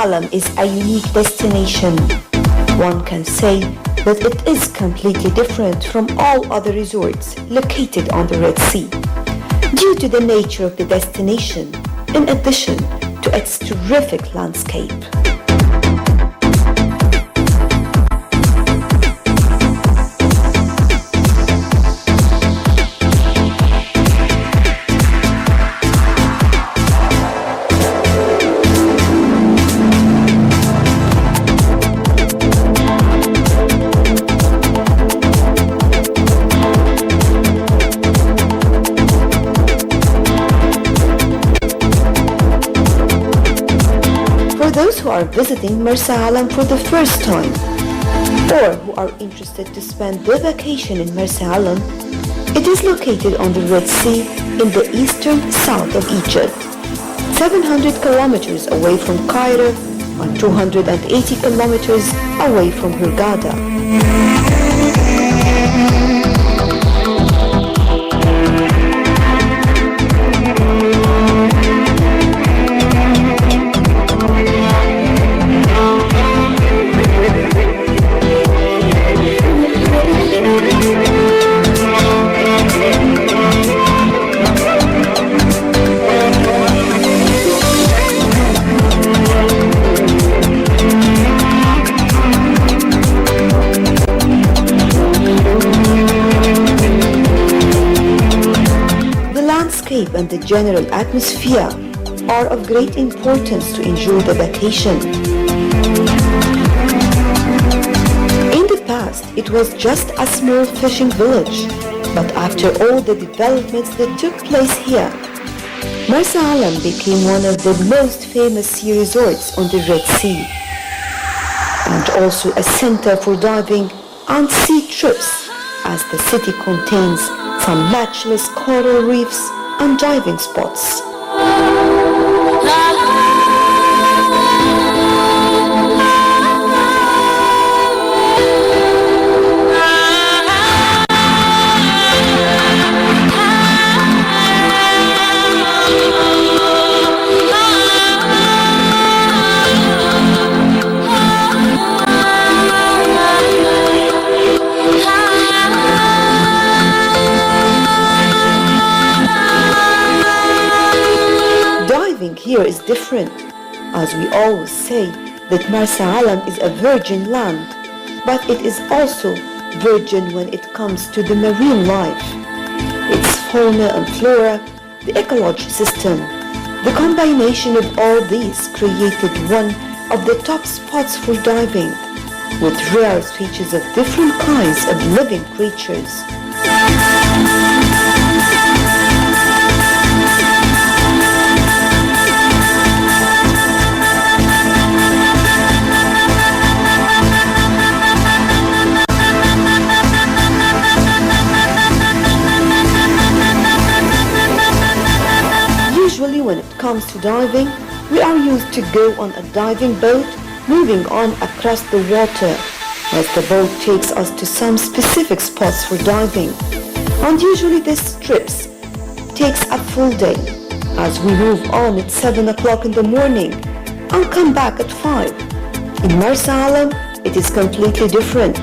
Alam is a unique destination. One can say that it is completely different from all other resorts located on the Red Sea, due to the nature of the destination, in addition to its terrific landscape. Those who are visiting Marsa Alam for the first time, or who are interested to spend their vacation in Marsa Alam, it is located on the Red Sea in the eastern south of Egypt, 700 kilometers away from Cairo and 280 kilometers away from Hurghada. And the general atmosphere are of great importance to enjoy the vacation. In the past, it was just a small fishing village, but after all the developments that took place here, Marsa Alam became one of the most famous sea resorts on the Red Sea, and also a center for diving and sea trips, as the city contains some matchless coral reefs and diving spots. Here is different, as we always say that Marsa Alam is a virgin land, but it is also virgin when it comes to the marine life. Its fauna and flora, the ecology system, the combination of all these created one of the top spots for diving, with rare species of different kinds of living creatures. Usually when it comes to diving, we are used to go on a diving boat moving on across the water, as the boat takes us to some specific spots for diving. And usually this trips takes a full day, as we move on at 7 o'clock in the morning and come back at 5. In Marsa Alam, it is completely different,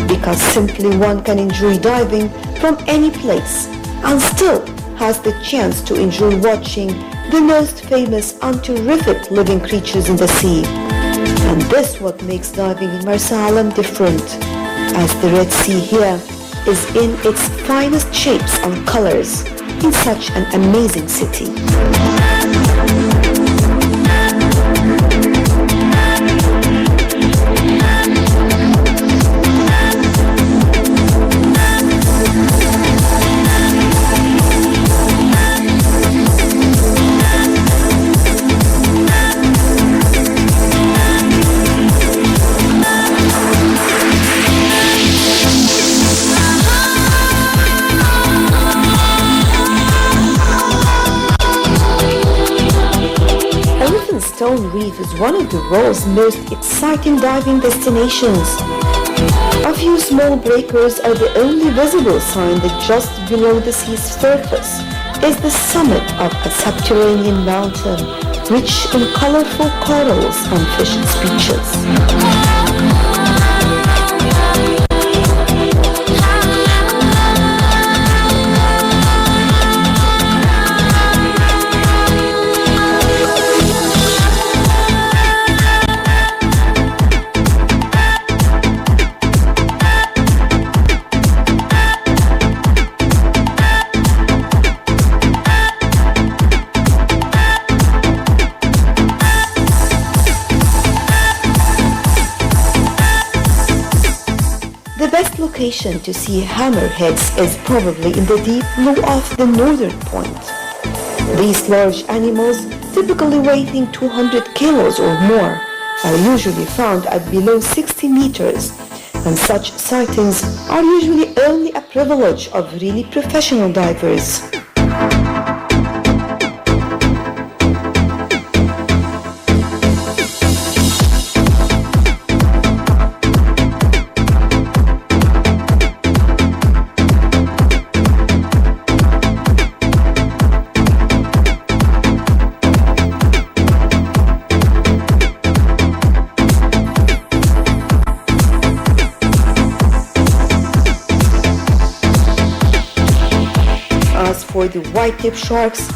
because simply one can enjoy diving from any place and still has the chance to enjoy watching the most famous and terrific living creatures in the sea. And this what makes diving in Marsa Alam different, as the Red Sea here is in its finest shapes and colors in such an amazing city. Stone Reef is one of the world's most exciting diving destinations. A few small breakers are the only visible sign that just below the sea's surface, is the summit of a subterranean mountain rich in colorful corals and fish species. The best location to see hammerheads is probably in the deep blue off the northern point. These large animals, typically weighing 200 kilos or more, are usually found at below 60 meters, and such sightings are usually only a privilege of really professional divers. As for the white-tip sharks,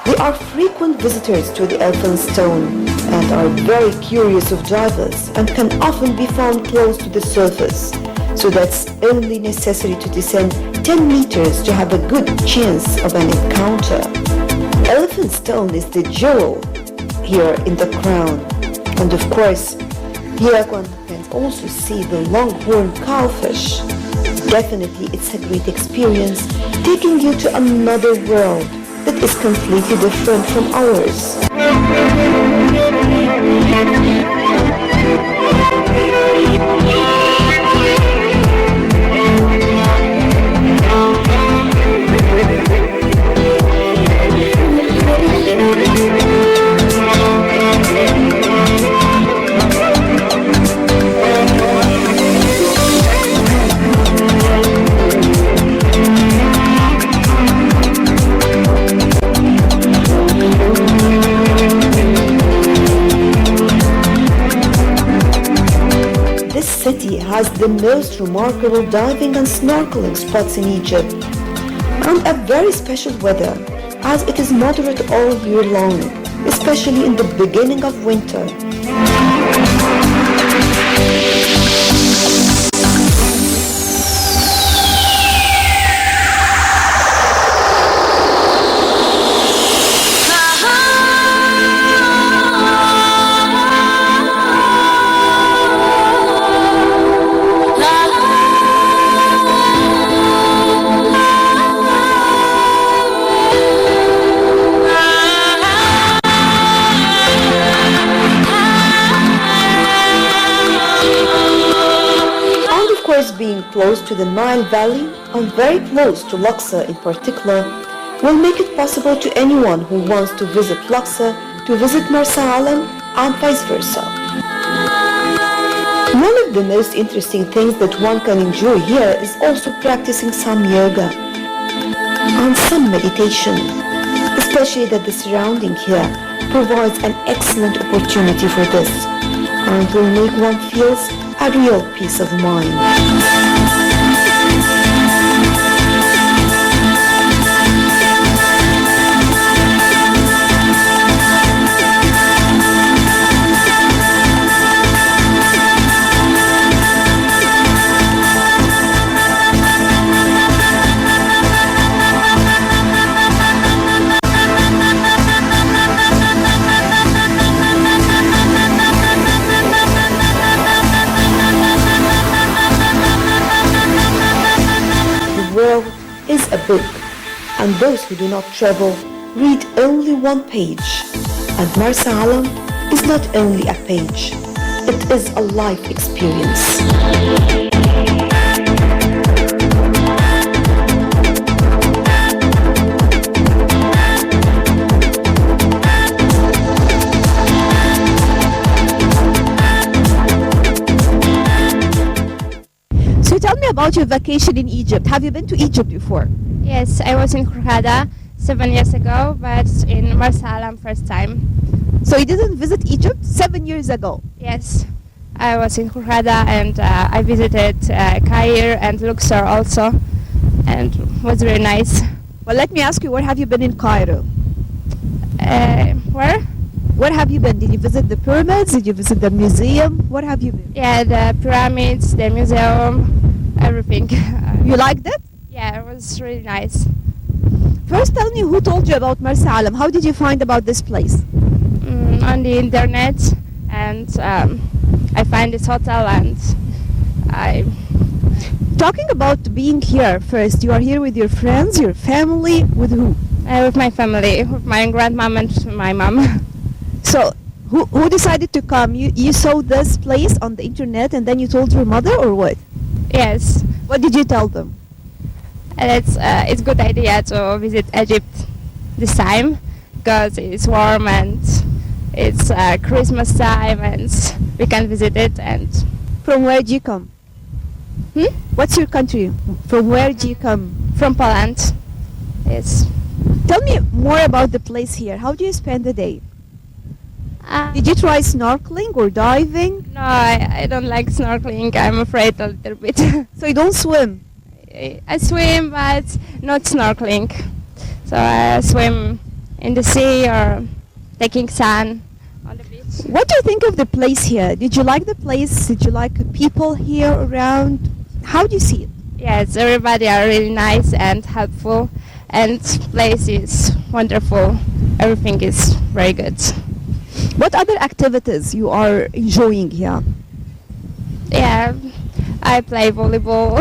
they are frequent visitors to the Elphinstone and are very curious of divers and can often be found close to the surface. So that's only necessary to descend 10 meters to have a good chance of an encounter. Elphinstone is the jewel here in the crown. And of course, here one can also see the longhorn cowfish. Definitely it's a great experience, taking you to another world that is completely different from ours. This city has the most remarkable diving and snorkeling spots in Egypt, and a very special weather, as it is moderate all year long, especially in the beginning of winter. Being close to the Nile Valley and very close to Luxor in particular will make it possible to anyone who wants to visit Luxor to visit Marsa Alam and vice versa. One of the most interesting things that one can enjoy here is also practicing some yoga and some meditation, especially that the surrounding here provides an excellent opportunity for this and will make one feel a real peace of mind. Is a book, and those who do not travel read only one page. And Marsa Alam is not only a page, it is a life experience. So tell me about your vacation in Egypt. Have you been to Egypt before? Yes, I was in Hurghada, 7 years ago, but in Marsalam first time. So you didn't visit Egypt 7 years ago? Yes, I was in Hurghada and I visited Cairo and Luxor also, and was very nice. Well, let me ask you, where have you been in Cairo? Where? Where have you been? Did you visit the pyramids? Did you visit the museum? Where have you been? Yeah, the pyramids, the museum, everything. You liked it? Yeah, it was really nice. First, tell me who told you about Marsa Alam. How did you find about this place? On the internet, and I find this hotel, and I. Talking about being here first, you are here with your friends, your family, with who? With my family, with my grandmom and my mom. So, who decided to come? You saw this place on the internet and then you told your mother, or what? Yes, What did you tell them? and it's a good idea to visit Egypt this time because it's warm and it's Christmas time and we can visit it. And From where do you come? What's your country? From where do you come? from Poland, yes. Tell me more about the place here. How do you spend the day? Did you try snorkeling or diving? No, I don't like snorkeling. I'm afraid a little bit. So you don't swim? I swim, but not snorkeling. So I swim in the sea or taking sun on the beach. What do you think of the place here? Did you like the place? Did you like the people here around? How do you see it? Yes, everybody are really nice and helpful, and place is wonderful. Everything is very good. What other activities you are enjoying here? Yeah, I play volleyball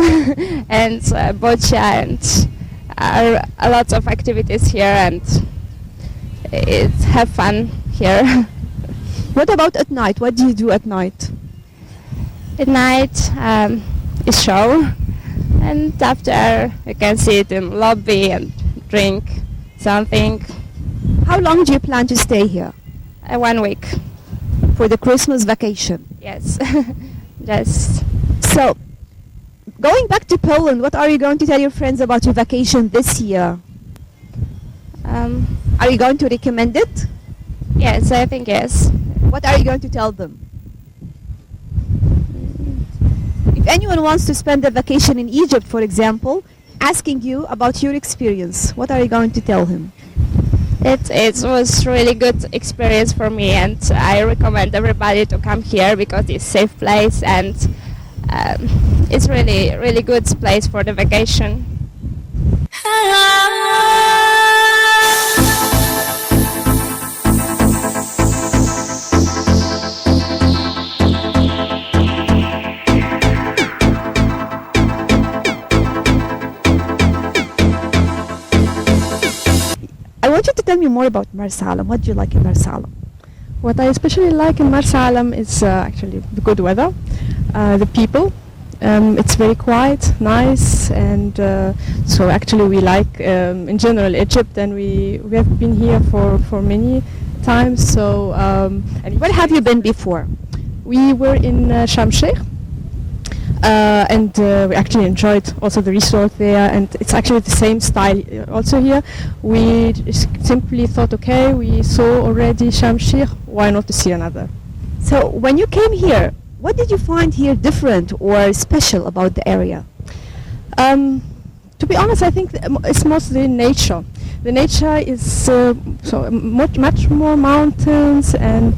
and boccia and a lot of activities here, and it's have fun here. What about at night? What do you do at night? At night is show, and after you can sit in lobby and drink something. How long do you plan to stay here? 1 week, For the Christmas vacation. yes. Just So, going back to Poland, what are you going to tell your friends about your vacation this year? Are you going to recommend it? yes, I think yes. What are you going to tell them? If anyone wants to spend a vacation in Egypt, for example, asking you about your experience, what are you going to tell him? It was really good experience for me, and I recommend everybody to come here because it's safe place, and it's really good place for the vacation. I want you to tell me more about Marsa Alam. What do you like in Marsa Alam? What I especially like in Marsa Alam is actually the good weather, the people. It's very quiet, nice, and so actually we like in general Egypt, and we have been here for many times. So and Where have you been before? we were in Sharm Sheikh, and we actually enjoyed also the resort there, and it's actually the same style also here. We simply thought, okay, we saw already Sharm Sheikh, why not to see another? So when you came here, what did you find here different or special about the area? To be honest, I think it's mostly nature. The nature is much more mountains, and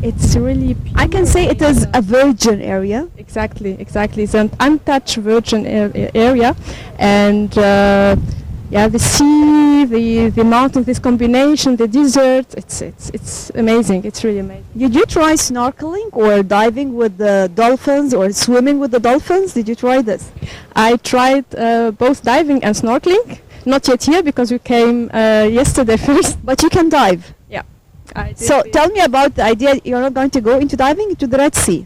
it's really pure. I can say it is a virgin area. Exactly. It's an untouched virgin area, and the sea, the mountains, this combination, the desert. It's amazing. It's really amazing. Did you try snorkeling or diving with the dolphins or swimming with the dolphins? Did you try this? I tried both diving and snorkeling. Not yet here because we came yesterday first. But you can dive. Yeah. So tell me about the idea you're not going to go into diving into the Red Sea.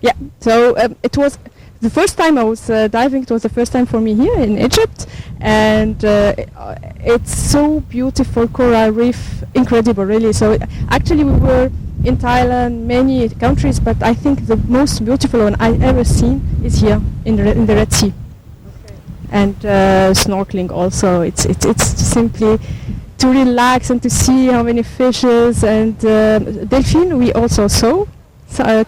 Yeah. So it was the first time I was diving. It was the first time for me here in Egypt, and it's so beautiful, coral reef, incredible, really. So actually we were in Thailand, many countries, but I think the most beautiful one I ever seen is here in the Red Sea. and snorkeling also. It's simply to relax and to see how many fishes, and delphine we also saw.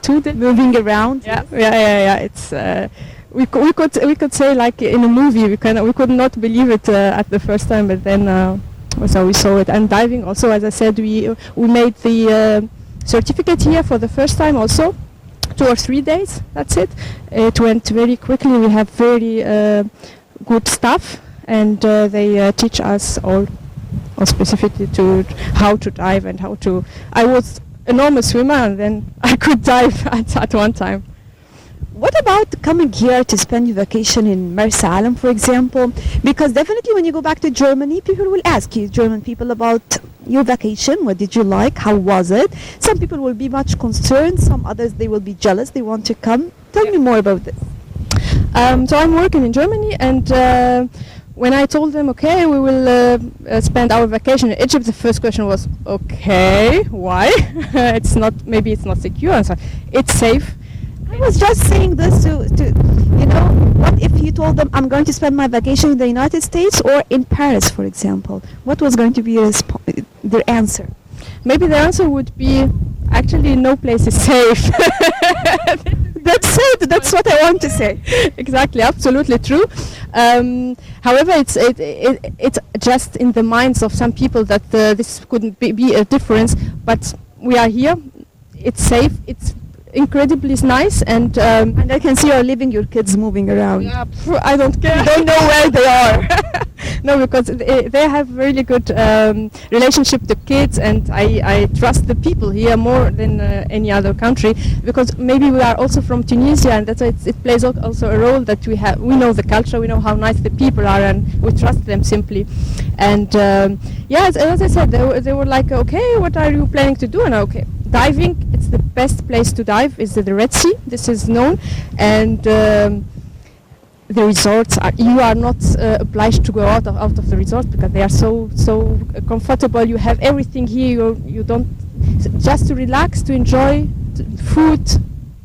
Two Moving around. yeah. It's we could say like in a movie. We could not believe it at the first time, but then so we saw it. And diving also, as I said, we made the certificate here for the first time also. 2 or 3 days. That's it. It went very quickly. We have very good staff, and they teach us all specifically to how to dive and how to. I was enormous swimmer, and then I could dive at one time. What about coming here to spend your vacation in Marsa Alam, for example? Because definitely when you go back to Germany, people will ask you, German people, about your vacation. What did you like? How was it? Some people will be much concerned. Some others, they will be jealous. They want to come. Tell me more about this. So I'm working in Germany, and when I told them, okay, we will spend our vacation in Egypt, the first question was, okay, why? Maybe it's not secure. And so it's safe. I was just saying this to what if you told them I'm going to spend my vacation in the United States or in Paris, for example? What was going to be their answer? Maybe the answer would be, actually, no place is safe. That's it. That's what I want to say. Exactly, absolutely true. However, it's just in the minds of some people that this couldn't be a difference. But we are here. It's safe. It's incredibly nice, and I can see you're leaving your kids moving around. Yeah, I don't care. Don't know where they are. No, because they have really good relationship to kids, and I trust the people here more than any other country, because maybe we are also from Tunisia, and that's why it plays also a role that we know the culture, we know how nice the people are, and we trust them simply. And as I said, they were like, okay, what are you planning to do? And okay, diving, it's the best place to dive is the Red Sea. This is known, and the resorts you are not obliged to go out of the resort, because they are so comfortable. You have everything here. You don't, just to relax, to enjoy food,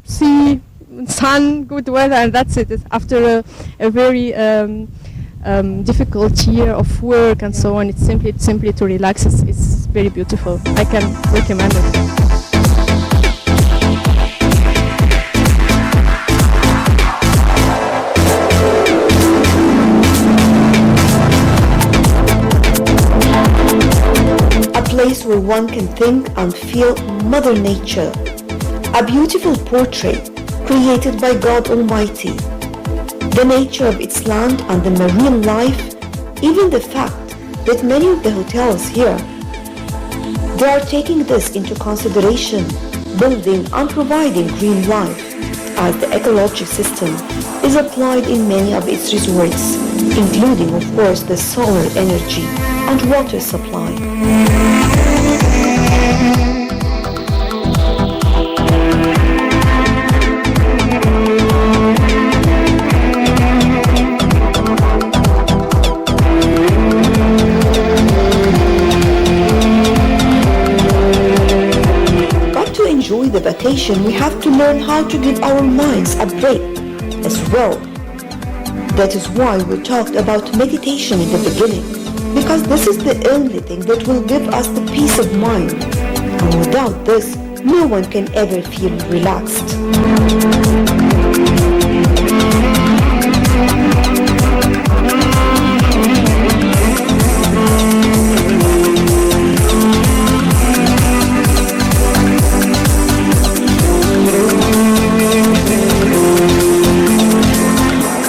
sea, sun, good weather, and that's it. After a very difficult year of work and so on, it's simply to relax. It's very beautiful. I can recommend it. Place where one can think and feel Mother Nature, a beautiful portrait created by God Almighty, the nature of its land and the marine life, even the fact that many of the hotels here, they are taking this into consideration, building and providing green life, as the ecological system is applied in many of its resorts, including of course the solar energy and water supply. But to enjoy the vacation, we have to learn how to give our minds a break as well. That is why we talked about meditation in the beginning, because this is the only thing that will give us the peace of mind. And without this, no one can ever feel relaxed.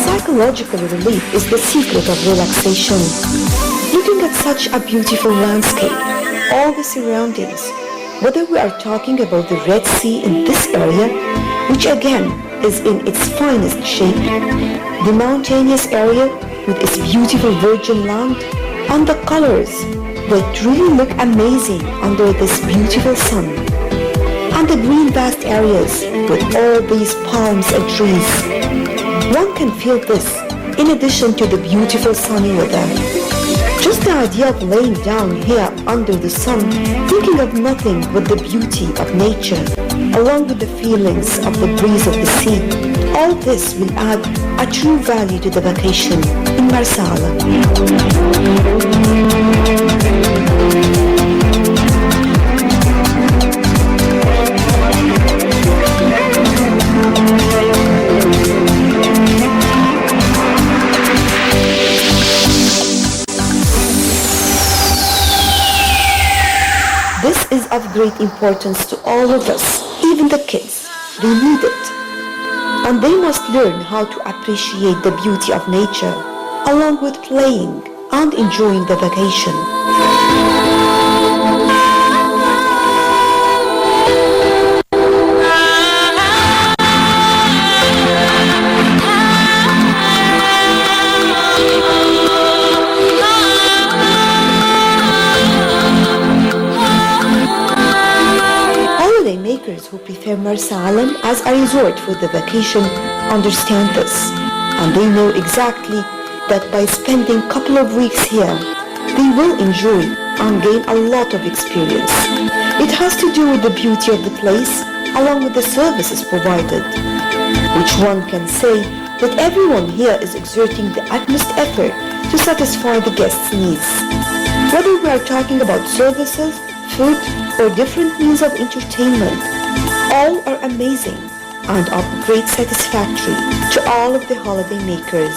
Psychological relief is the secret of relaxation. Looking at such a beautiful landscape, all the surroundings, whether we are talking about the Red Sea in this area, which again is in its finest shape, the mountainous area with its beautiful virgin land, and the colors that really look amazing under this beautiful sun, and the green vast areas with all these palms and trees. One can feel this in addition to the beautiful sunny weather. Just the idea of laying down here under the sun, thinking of nothing but the beauty of nature, along with the feelings of the breeze of the sea, All this will add a true value to the vacation in Marsa Alam. This is of great importance to all of us, even the kids. They need it. And they must learn how to appreciate the beauty of nature, along with playing and enjoying the vacation. Makers who prefer Marsa Alam as a resort for the vacation understand this, and they know exactly that by spending a couple of weeks here, they will enjoy and gain a lot of experience. It has to do with the beauty of the place along with the services provided, which one can say that everyone here is exerting the utmost effort to satisfy the guests' needs. Whether we are talking about services, food, or different means of entertainment, all are amazing and of great satisfaction to all of the holiday makers.